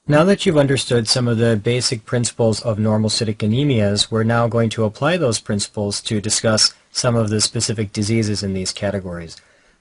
Now that you've understood some of the basic principles of normocytic anemias, we're now going to apply those principles to discuss some of the specific diseases in these categories.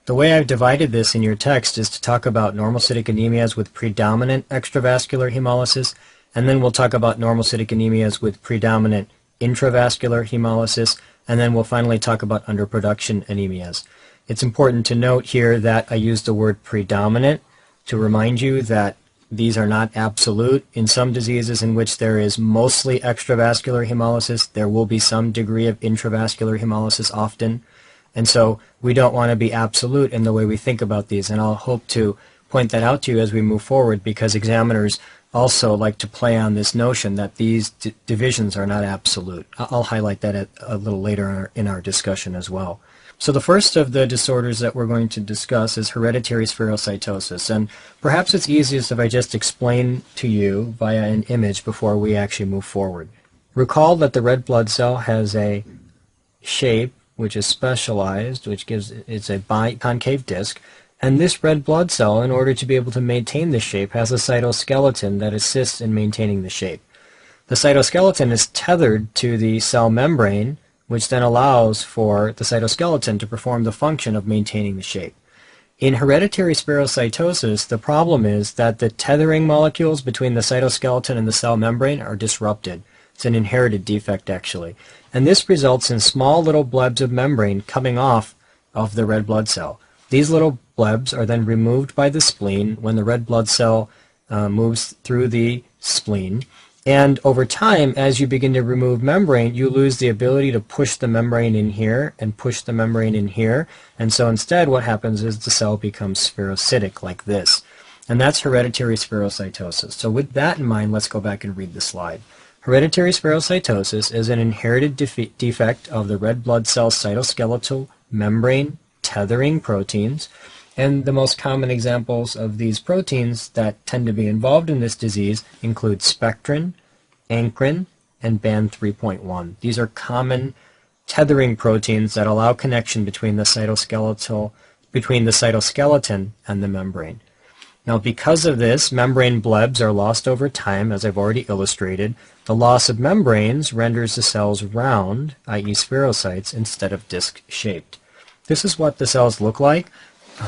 The way I've divided this in your text is to talk about normocytic anemias with predominant extravascular hemolysis, and then we'll talk about normocytic anemias with predominant intravascular hemolysis, and then we'll finally talk about underproduction anemias. It's important to note here that I use the word predominant to remind you that these are not absolute. In some diseases in which there is mostly extravascular hemolysis, there will be some degree of intravascular hemolysis often. And so we don't want to be absolute in the way we think about these. And I'll hope to point that out to you as we move forward, because examiners also like to play on this notion that these divisions are not absolute. I'll highlight that a little later in our discussion as well. So the first of the disorders that we're going to discuss is hereditary spherocytosis, and perhaps it's easiest if I just explain to you via an image before we actually move forward. Recall that the red blood cell has a shape which is specialized, which gives it's a biconcave disc, and this red blood cell, in order to be able to maintain the shape, has a cytoskeleton that assists in maintaining the shape. The cytoskeleton is tethered to the cell membrane, which then allows for the cytoskeleton to perform the function of maintaining the shape. In hereditary spherocytosis, the problem is that the tethering molecules between the cytoskeleton and the cell membrane are disrupted. It's an inherited defect, actually. And this results in small little blebs of membrane coming off of the red blood cell. These little blebs are then removed by the spleen when the red blood cell moves through the spleen. And over time, as you begin to remove membrane, you lose the ability to push the membrane in here and push the membrane in here. And so instead what happens is the cell becomes spherocytic like this. And that's hereditary spherocytosis. So with that in mind, let's go back and read the slide. Hereditary spherocytosis is an inherited defect of the red blood cell cytoskeletal membrane tethering proteins. And the most common examples of these proteins that tend to be involved in this disease include spectrin, ankyrin, and band 3.1. These are common tethering proteins that allow connection between the cytoskeleton and the membrane. Now, because of this, membrane blebs are lost over time, as I've already illustrated. The loss of membranes renders the cells round, i.e. spherocytes, instead of disc-shaped. This is what the cells look like.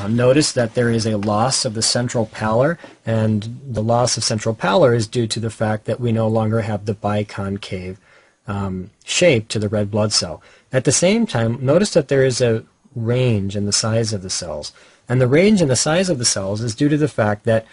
Notice that there is a loss of the central pallor, and the loss of central pallor is due to the fact that we no longer have the biconcave shape to the red blood cell. At the same time, notice that there is a range in the size of the cells. And the range in the size of the cells is due to the fact that,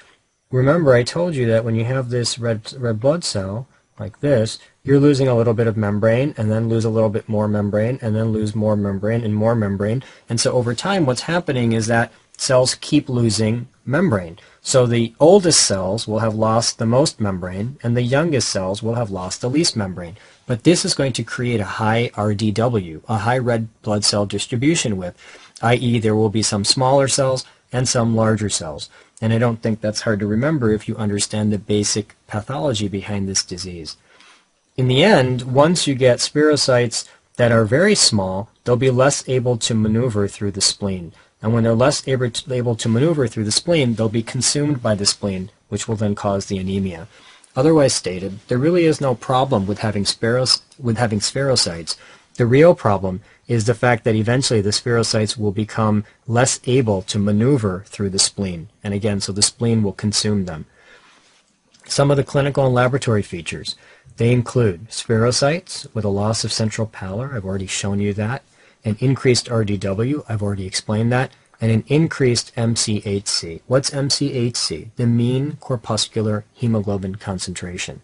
remember I told you that when you have this red blood cell, like this, you're losing a little bit of membrane, and then lose a little bit more membrane, and then lose more membrane and more membrane. And so over time what's happening is that cells keep losing membrane. So the oldest cells will have lost the most membrane, and the youngest cells will have lost the least membrane. But this is going to create a high RDW, a high red blood cell distribution width, i.e. there will be some smaller cells and some larger cells. And I don't think that's hard to remember if you understand the basic pathology behind this disease. In the end, once you get spherocytes that are very small, they'll be less able to maneuver through the spleen. And when they're less able to maneuver through the spleen, they'll be consumed by the spleen, which will then cause the anemia. Otherwise stated, there really is no problem with having spherocytes. The real problem is the fact that eventually the spherocytes will become less able to maneuver through the spleen. And again, so the spleen will consume them. Some of the clinical and laboratory features. They include spherocytes with a loss of central pallor, I've already shown you that, an increased RDW, I've already explained that, and an increased MCHC. What's MCHC? The mean corpuscular hemoglobin concentration.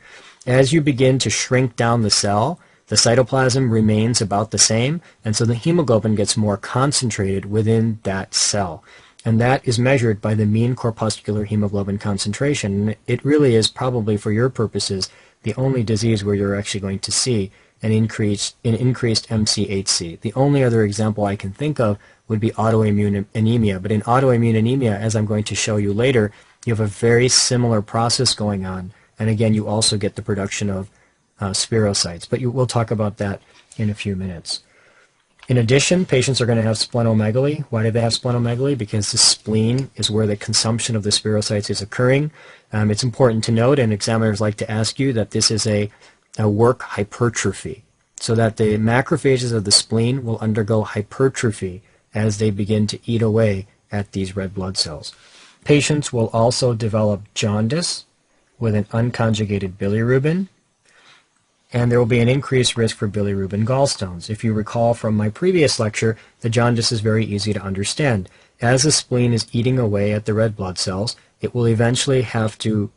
As you begin to shrink down the cell, the cytoplasm remains about the same, and so the hemoglobin gets more concentrated within that cell. And that is measured by the mean corpuscular hemoglobin concentration. And it really is probably, for your purposes, the only disease where you're actually going to see an increased MCHC. The only other example I can think of would be autoimmune anemia. But in autoimmune anemia, as I'm going to show you later, you have a very similar process going on. And again, you also get the production of spherocytes. But we'll talk about that in a few minutes. In addition, patients are going to have splenomegaly. Why do they have splenomegaly? Because the spleen is where the consumption of the spherocytes is occurring. It's important to note, and examiners like to ask you, that this is a work hypertrophy, so that the macrophages of the spleen will undergo hypertrophy as they begin to eat away at these red blood cells. Patients will also develop jaundice with an unconjugated bilirubin, and there will be an increased risk for bilirubin gallstones. If you recall from my previous lecture, the jaundice is very easy to understand. As the spleen is eating away at the red blood cells, it will eventually have to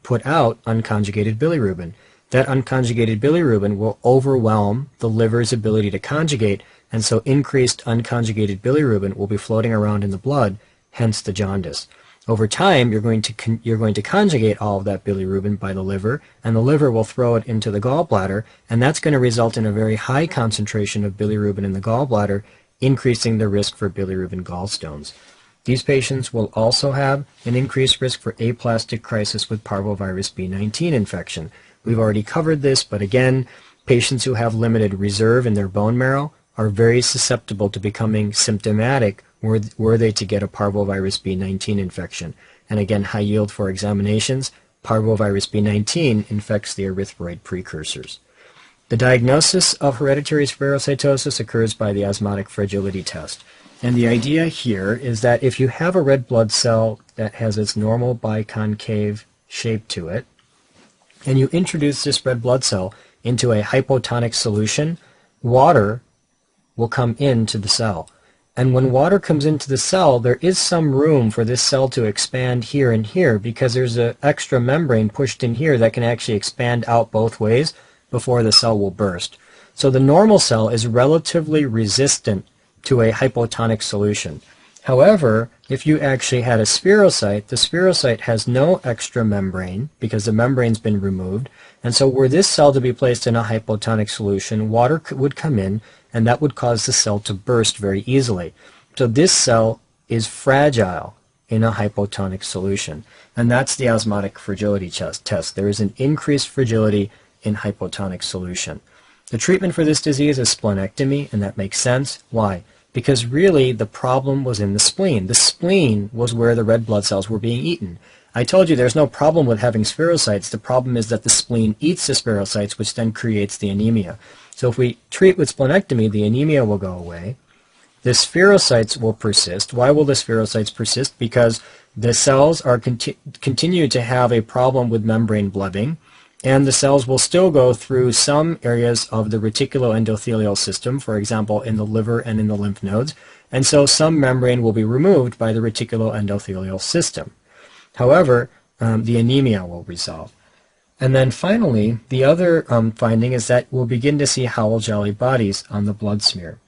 put out unconjugated bilirubin. That unconjugated bilirubin will overwhelm the liver's ability to conjugate, and so increased unconjugated bilirubin will be floating around in the blood, hence the jaundice. Over time, you're going to conjugate all of that bilirubin by the liver, and the liver will throw it into the gallbladder, and that's going to result in a very high concentration of bilirubin in the gallbladder, increasing the risk for bilirubin gallstones. These patients will also have an increased risk for aplastic crisis with parvovirus B19 infection. We've already covered this, but again, patients who have limited reserve in their bone marrow are very susceptible to becoming symptomatic were they to get a parvovirus B19 infection. And again, high yield for examinations, parvovirus B19 infects the erythroid precursors. The diagnosis of hereditary spherocytosis occurs by the osmotic fragility test. And the idea here is that if you have a red blood cell that has its normal biconcave shape to it, and you introduce this red blood cell into a hypotonic solution, water will come into the cell. And when water comes into the cell, there is some room for this cell to expand here and here because there's an extra membrane pushed in here that can actually expand out both ways before the cell will burst. So the normal cell is relatively resistant to a hypotonic solution. However, if you actually had a spherocyte, the spherocyte has no extra membrane because the membrane's been removed. And so were this cell to be placed in a hypotonic solution, water would come in, and that would cause the cell to burst very easily. So this cell is fragile in a hypotonic solution, and that's the osmotic fragility test. There is an increased fragility in hypotonic solution. The treatment for this disease is splenectomy, and that makes sense. Why? Because really the problem was in the spleen. The spleen was where the red blood cells were being eaten. I told you there's no problem with having spherocytes. The problem is that the spleen eats the spherocytes, which then creates the anemia. So if we treat with splenectomy, the anemia will go away. The spherocytes will persist. Why will the spherocytes persist? Because the cells are continue to have a problem with membrane blebbing, and the cells will still go through some areas of the reticuloendothelial system, for example, in the liver and in the lymph nodes, and so some membrane will be removed by the reticuloendothelial system. However, the anemia will resolve. And then finally, the other finding is that we'll begin to see Howell jelly bodies on the blood smear.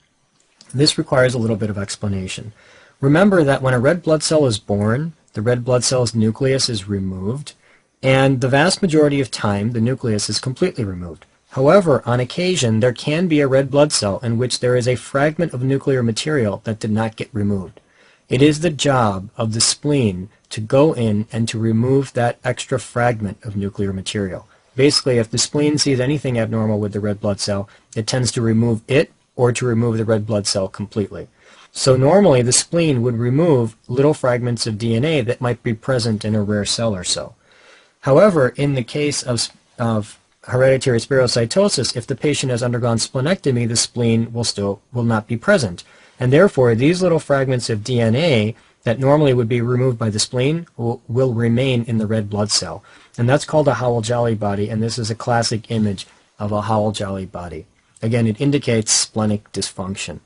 This requires a little bit of explanation. Remember that when a red blood cell is born, the red blood cell's nucleus is removed, and the vast majority of time the nucleus is completely removed. However, on occasion there can be a red blood cell in which there is a fragment of nuclear material that did not get removed. It is the job of the spleen to go in and to remove that extra fragment of nuclear material. Basically, if the spleen sees anything abnormal with the red blood cell, it tends to remove it or to remove the red blood cell completely. So normally the spleen would remove little fragments of DNA that might be present in a rare cell or so. However, in the case of hereditary spherocytosis, if the patient has undergone splenectomy, the spleen will not be present. And therefore, these little fragments of DNA that normally would be removed by the spleen will remain in the red blood cell. And that's called a Howell jelly body, and this is a classic image of a Howell jelly body. Again, it indicates splenic dysfunction.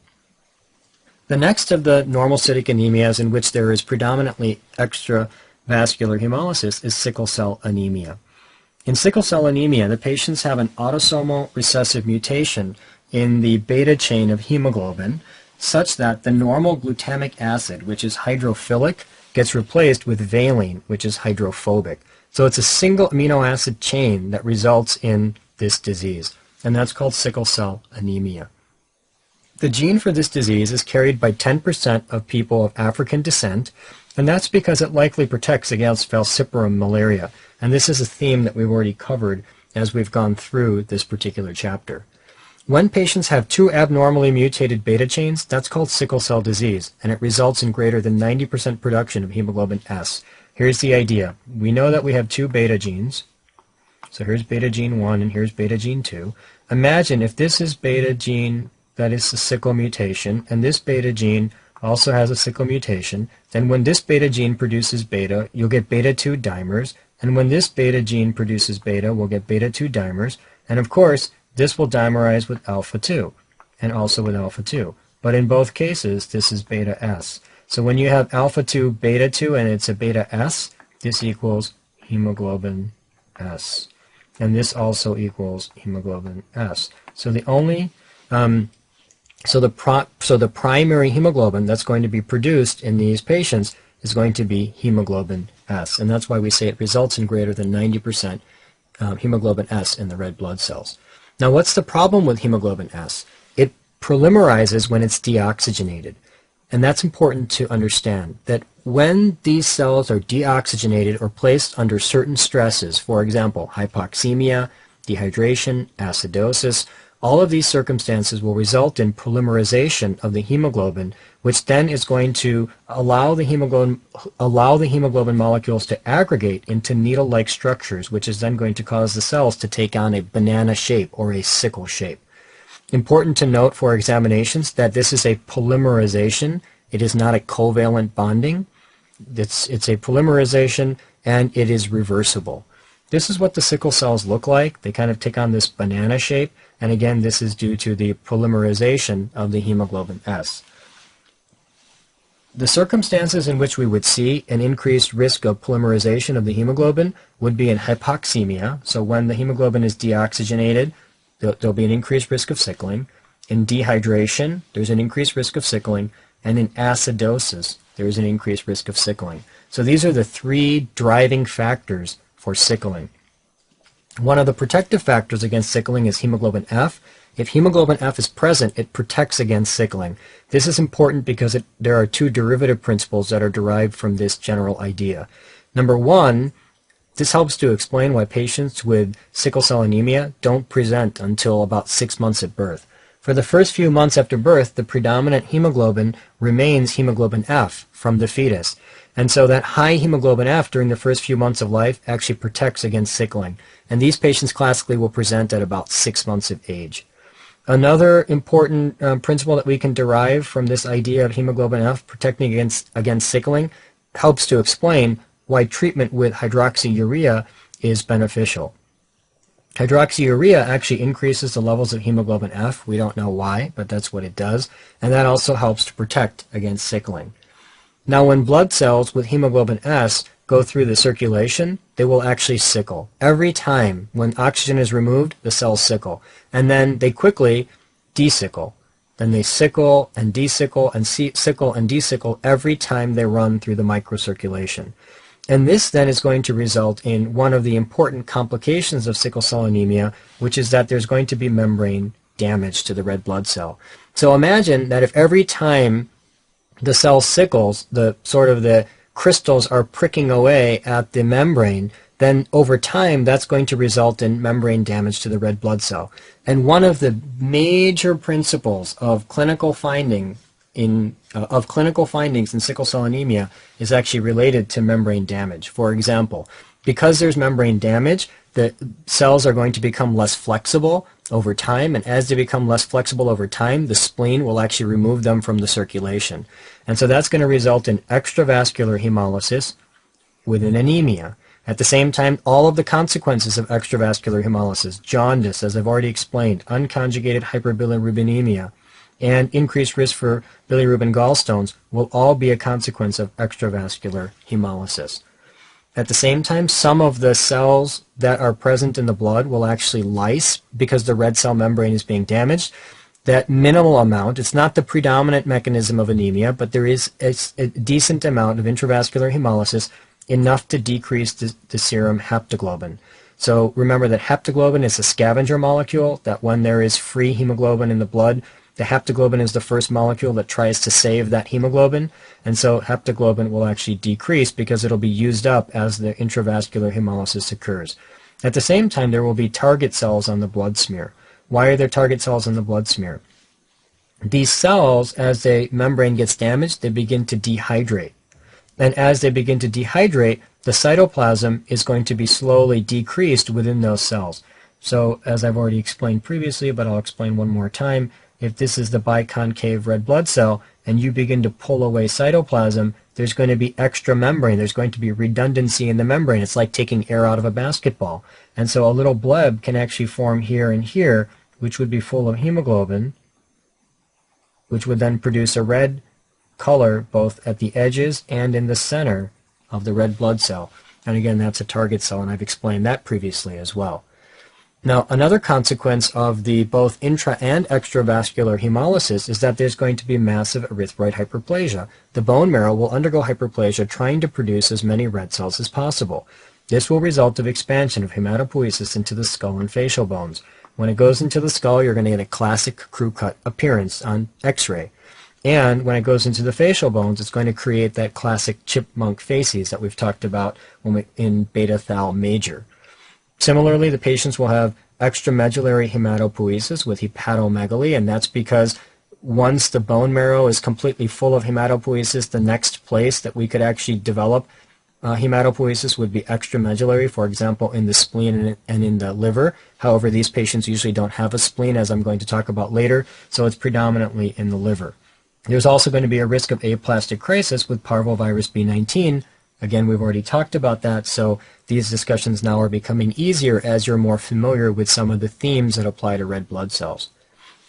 The next of the normocytic anemias in which there is predominantly extravascular hemolysis is sickle cell anemia. In sickle cell anemia, the patients have an autosomal recessive mutation in the beta chain of hemoglobin, such that the normal glutamic acid, which is hydrophilic, gets replaced with valine, which is hydrophobic. So it's a single amino acid chain that results in this disease, and that's called sickle cell anemia. The gene for this disease is carried by 10% of people of African descent, and that's because it likely protects against falciparum malaria, and this is a theme that we've already covered as we've gone through this particular chapter. When patients have two abnormally mutated beta chains, that's called sickle cell disease, and it results in greater than 90% production of hemoglobin S. Here's the idea. We know that we have two beta genes. So here's beta gene 1 and here's beta gene 2. Imagine if this is beta gene that is a sickle mutation, and this beta gene also has a sickle mutation, then when this beta gene produces beta, you'll get beta 2 dimers, and when this beta gene produces beta, we'll get beta 2 dimers, and of course, this will dimerize with alpha 2, and also with alpha 2. But in both cases, this is beta S. So when you have alpha 2, beta 2, and it's a beta S, this equals hemoglobin S. And this also equals hemoglobin S. So the only, so the primary hemoglobin that's going to be produced in these patients is going to be hemoglobin S. And that's why we say it results in greater than 90% hemoglobin S in the red blood cells. Now, what's the problem with hemoglobin S? It polymerizes when it's deoxygenated. And that's important to understand, that when these cells are deoxygenated or placed under certain stresses, for example, hypoxemia, dehydration, acidosis, all of these circumstances will result in polymerization of the hemoglobin, which then is going to allow the hemoglobin molecules to aggregate into needle-like structures, which is then going to cause the cells to take on a banana shape or a sickle shape. Important to note for examinations that this is a polymerization. It is not a covalent bonding. It's a polymerization, and it is reversible. This is what the sickle cells look like. They kind of take on this banana shape, and again, this is due to the polymerization of the hemoglobin S. The circumstances in which we would see an increased risk of polymerization of the hemoglobin would be in hypoxemia. So when the hemoglobin is deoxygenated, there'll be an increased risk of sickling. In dehydration, there's an increased risk of sickling. And in acidosis, there's an increased risk of sickling. So these are the three driving factors for sickling. One of the protective factors against sickling is hemoglobin F. If hemoglobin F is present, it protects against sickling. This is important because there are two derivative principles that are derived from this general idea. Number one, this helps to explain why patients with sickle cell anemia don't present until about 6 months at birth. For the first few months after birth, the predominant hemoglobin remains hemoglobin F from the fetus. And so that high hemoglobin F during the first few months of life actually protects against sickling. And these patients classically will present at about 6 months of age. Another important principle that we can derive from this idea of hemoglobin F protecting against sickling helps to explain why treatment with hydroxyurea is beneficial. Hydroxyurea actually increases the levels of hemoglobin F. We don't know why, but that's what it does. And that also helps to protect against sickling. Now, when blood cells with hemoglobin S go through the circulation, they will actually sickle. Every time when oxygen is removed, the cells sickle. And then they quickly desickle. Then they sickle and desickle and sickle and desickle every time they run through the microcirculation. And this then is going to result in one of the important complications of sickle cell anemia, which is that there's going to be membrane damage to the red blood cell. So imagine that if every time the cell sickles, the crystals are pricking away at the membrane, then over time that's going to result in membrane damage to the red blood cell. And one of the major principles of clinical findings in sickle cell anemia is actually related to membrane damage. For example, because there's membrane damage, the cells are going to become less flexible over time, and as they become less flexible over time, the spleen will actually remove them from the circulation. And so that's going to result in extravascular hemolysis with an anemia. At the same time, all of the consequences of extravascular hemolysis, jaundice, as I've already explained, unconjugated hyperbilirubinemia, and increased risk for bilirubin gallstones will all be a consequence of extravascular hemolysis. At the same time, some of the cells that are present in the blood will actually lyse because the red cell membrane is being damaged. That minimal amount, it's not the predominant mechanism of anemia, but there is a decent amount of intravascular hemolysis, enough to decrease the serum haptoglobin. So remember that haptoglobin is a scavenger molecule, that when there is free hemoglobin in the blood, the haptoglobin is the first molecule that tries to save that hemoglobin, and so haptoglobin will actually decrease because it'll be used up as the intravascular hemolysis occurs. At the same time, there will be target cells on the blood smear. Why are there target cells in the blood smear? These cells, as the membrane gets damaged, they begin to dehydrate. And as they begin to dehydrate, the cytoplasm is going to be slowly decreased within those cells. So, as I've already explained previously, but I'll explain one more time, if this is the biconcave red blood cell and you begin to pull away cytoplasm, there's going to be extra membrane. There's going to be redundancy in the membrane. It's like taking air out of a basketball. And so a little bleb can actually form here and here, which would be full of hemoglobin, which would then produce a red color both at the edges and in the center of the red blood cell. And again, that's a target cell, and I've explained that previously as well. Now, another consequence of the both intra and extravascular hemolysis is that there's going to be massive erythroid hyperplasia. The bone marrow will undergo hyperplasia trying to produce as many red cells as possible. This will result of expansion of hematopoiesis into the skull and facial bones. When it goes into the skull, you're going to get a classic crew cut appearance on X-ray. And when it goes into the facial bones, it's going to create that classic chipmunk facies that we've talked about in beta thal major. Similarly, the patients will have extramedullary hematopoiesis with hepatomegaly, and that's because once the bone marrow is completely full of hematopoiesis, the next place that we could actually develop hematopoiesis would be extramedullary, for example, in the spleen and in the liver. However, these patients usually don't have a spleen, as I'm going to talk about later, so it's predominantly in the liver. There's also going to be a risk of aplastic crisis with parvovirus B19. Again, we've already talked about that, so these discussions now are becoming easier as you're more familiar with some of the themes that apply to red blood cells.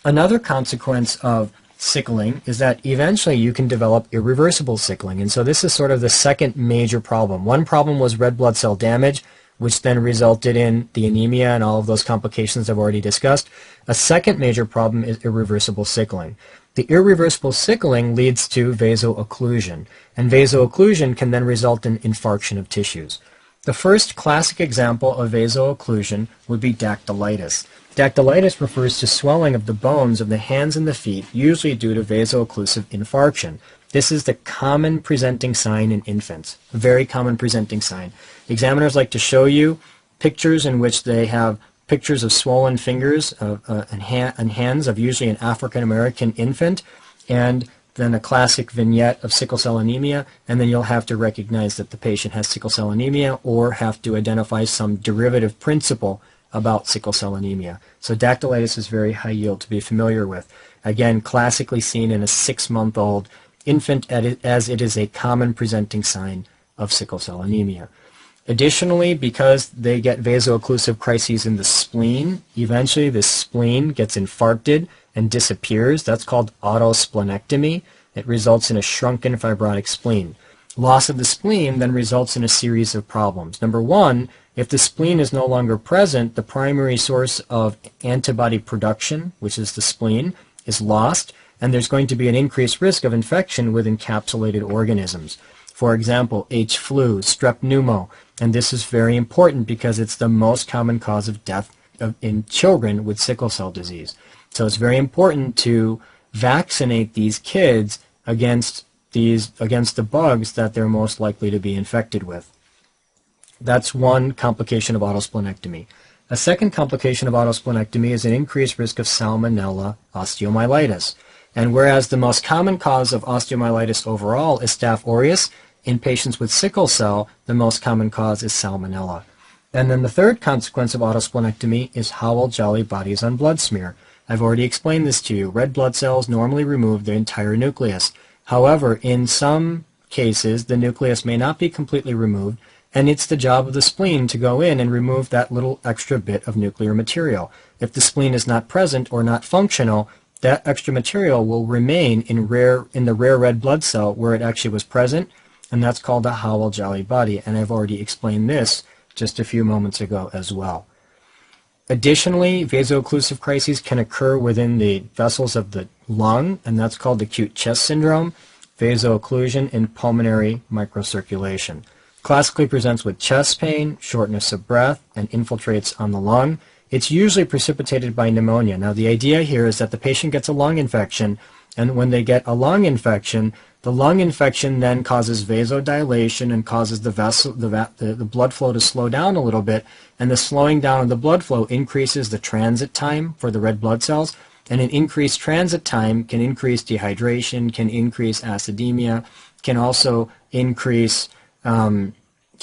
Another consequence of sickling is that eventually you can develop irreversible sickling, and so this is sort of the second major problem. One problem was red blood cell damage, which then resulted in the anemia and all of those complications I've already discussed. A second major problem is irreversible sickling. The irreversible sickling leads to vasoocclusion, and vasoocclusion can then result in infarction of tissues. The first classic example of vasoocclusion would be dactylitis. Dactylitis refers to swelling of the bones of the hands and the feet, usually due to vasoocclusive infarction. This is the common presenting sign in infants, a very common presenting sign. Examiners like to show you pictures in which they have pictures of swollen fingers and hands of usually an African American infant, and then a classic vignette of sickle cell anemia, and then you'll have to recognize that the patient has sickle cell anemia or have to identify some derivative principle about sickle cell anemia. So dactylitis is very high yield to be familiar with. Again, classically seen in a 6-month-old infant as it is a common presenting sign of sickle cell anemia. Additionally, because they get vasoocclusive crises in the spleen, eventually the spleen gets infarcted and disappears. That's called autosplenectomy. It results in a shrunken fibrotic spleen. Loss of the spleen then results in a series of problems. Number one, if the spleen is no longer present, the primary source of antibody production, which is the spleen, is lost, and there's going to be an increased risk of infection with encapsulated organisms. For example, H. flu, strep pneumo, and this is very important because it's the most common cause of death in children with sickle cell disease. So it's very important to vaccinate these kids against the bugs that they're most likely to be infected with. That's one complication of autosplenectomy. A second complication of autosplenectomy is an increased risk of Salmonella osteomyelitis. And whereas the most common cause of osteomyelitis overall is Staph aureus, in patients with sickle cell, the most common cause is Salmonella. And then the third consequence of autosplenectomy is Howell-Jolly bodies on blood smear. I've already explained this to you. Red blood cells normally remove the entire nucleus. However, in some cases, the nucleus may not be completely removed, and it's the job of the spleen to go in and remove that little extra bit of nuclear material. If the spleen is not present or not functional, that extra material will remain in the rare red blood cell where it actually was present, and that's called a Howell-Jolly body, and I've already explained this just a few moments ago as well. Additionally, vasoocclusive crises can occur within the vessels of the lung, and that's called acute chest syndrome, vasoocclusion in pulmonary microcirculation. Classically presents with chest pain, shortness of breath, and infiltrates on the lung. It's usually precipitated by pneumonia. Now, the idea here is that the patient gets a lung infection, and when they get a lung infection, The lung infection then causes vasodilation and causes the blood flow to slow down a little bit, and the slowing down of the blood flow increases the transit time for the red blood cells, and an increased transit time can increase dehydration, can increase acidemia, can also increase the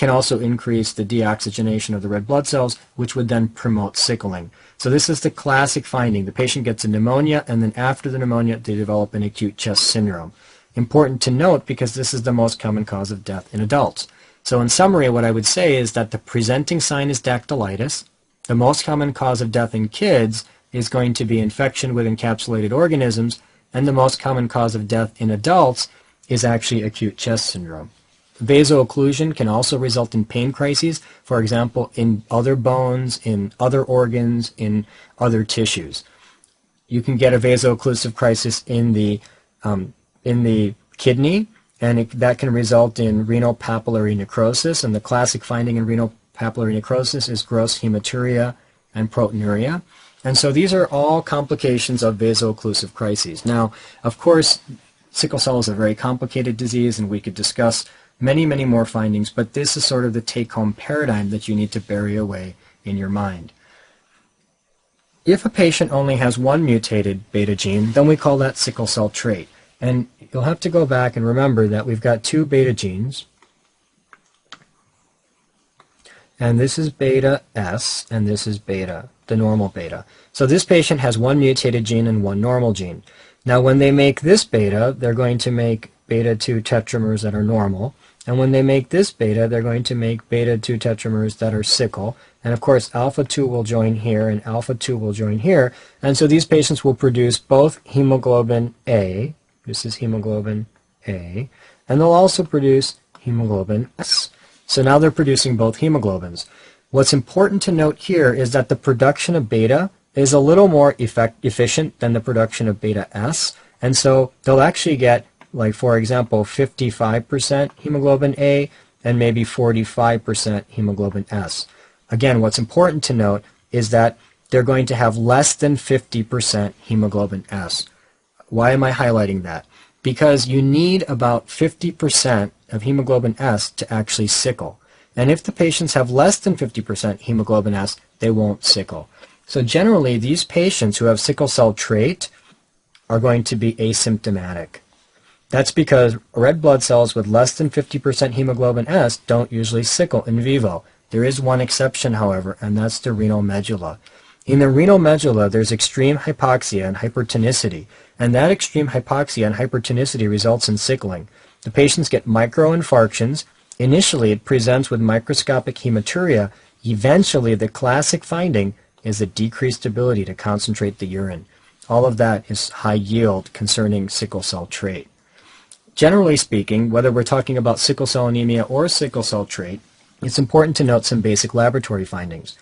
deoxygenation of the red blood cells, which would then promote sickling. So this is the classic finding. The patient gets a pneumonia, and then after the pneumonia, they develop an acute chest syndrome. Important to note because this is the most common cause of death in adults. So in summary, what I would say is that the presenting sign is dactylitis. The most common cause of death in kids is going to be infection with encapsulated organisms, and the most common cause of death in adults is actually acute chest syndrome. Vasoocclusion can also result in pain crises, for example, in other bones, in other organs, in other tissues. You can get a vasoocclusive crisis in the kidney, and that can result in renal papillary necrosis, and the classic finding in renal papillary necrosis is gross hematuria and proteinuria. And so these are all complications of vasoocclusive crises. Now, of course, sickle cell is a very complicated disease, and we could discuss many, many more findings, but this is sort of the take-home paradigm that you need to bury away in your mind. If a patient only has one mutated beta gene, then we call that sickle cell trait. And you'll have to go back and remember that we've got two beta genes, and this is beta S, and this is beta, the normal beta. So this patient has one mutated gene and one normal gene. Now when they make this beta, they're going to make beta 2 tetramers that are normal, and when they make this beta, they're going to make beta 2 tetramers that are sickle, and of course alpha 2 will join here and alpha 2 will join here, and so these patients will produce both hemoglobin A, this is hemoglobin A, and they'll also produce hemoglobin S. So now they're producing both hemoglobins. What's important to note here is that the production of beta is a little more efficient than the production of beta S, and so they'll actually get, like for example, 55% hemoglobin A and maybe 45% hemoglobin S. Again, what's important to note is that they're going to have less than 50% hemoglobin S. Why am I highlighting that? Because you need about 50% of hemoglobin S to actually sickle. And if the patients have less than 50% hemoglobin S, they won't sickle. So generally, these patients who have sickle cell trait are going to be asymptomatic. That's because red blood cells with less than 50% hemoglobin S don't usually sickle in vivo. There is one exception, however, and that's the renal medulla. In the renal medulla, there's extreme hypoxia and hypertonicity, and that extreme hypoxia and hypertonicity results in sickling. The patients get microinfarctions. Initially, it presents with microscopic hematuria. Eventually, the classic finding is a decreased ability to concentrate the urine. All of that is high yield concerning sickle cell trait. Generally speaking, whether we're talking about sickle cell anemia or sickle cell trait, it's important to note some basic laboratory findings.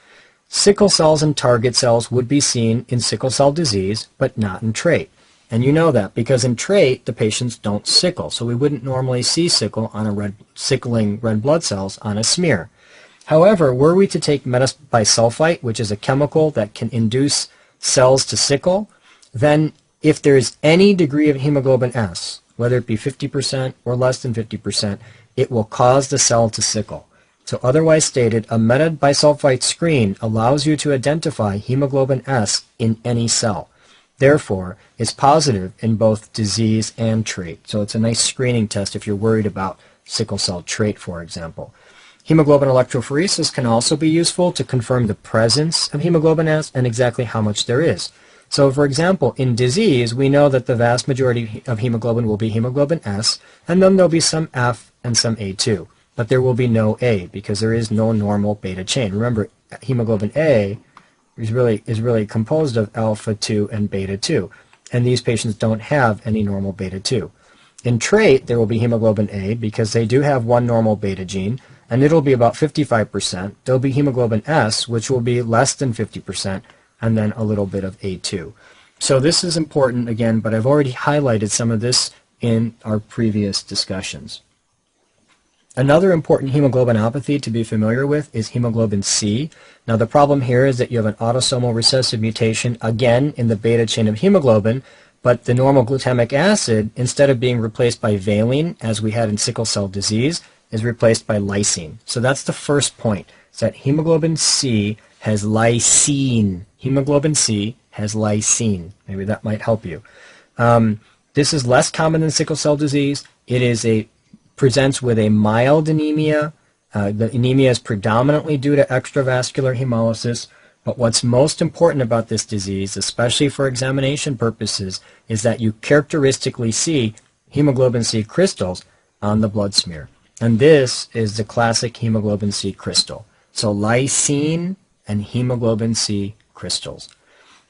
Sickle cells and target cells would be seen in sickle cell disease, but not in trait. And you know that because in trait, the patients don't sickle, so we wouldn't normally see sickling red blood cells on a smear. However, were we to take metabisulfite, which is a chemical that can induce cells to sickle, then if there is any degree of hemoglobin S, whether it be 50% or less than 50%, it will cause the cell to sickle. So otherwise stated, a metabisulfite screen allows you to identify hemoglobin S in any cell. Therefore, it's positive in both disease and trait. So it's a nice screening test if you're worried about sickle cell trait, for example. Hemoglobin electrophoresis can also be useful to confirm the presence of hemoglobin S and exactly how much there is. So, for example, in disease, we know that the vast majority of hemoglobin will be hemoglobin S, and then there'll be some F and some A2. But there will be no A because there is no normal beta chain. Remember, hemoglobin A is really composed of alpha 2 and beta 2, and these patients don't have any normal beta 2. In trait, there will be hemoglobin A because they do have one normal beta gene, and it'll be about 55%. There'll be hemoglobin S, which will be less than 50%, and then a little bit of A2. So this is important again, but I've already highlighted some of this in our previous discussions. Another important hemoglobinopathy to be familiar with is hemoglobin C. Now the problem here is that you have an autosomal recessive mutation, again in the beta chain of hemoglobin, But the normal glutamic acid, instead of being replaced by valine, as we had in sickle cell disease, is replaced by lysine. So that's the first point, is that hemoglobin C has lysine. Hemoglobin C has lysine. Maybe that might help you. This is less common than sickle cell disease. It presents with a mild anemia. The anemia is predominantly due to extravascular hemolysis. But what's most important about this disease, especially for examination purposes, is that you characteristically see hemoglobin C crystals on the blood smear. And this is the classic hemoglobin C crystal. So lysine and hemoglobin C crystals.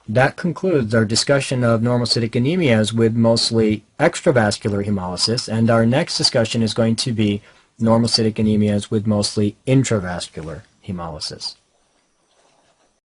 That concludes our discussion of normocytic anemias with mostly extravascular hemolysis, and our next discussion is going to be normocytic anemias with mostly intravascular hemolysis.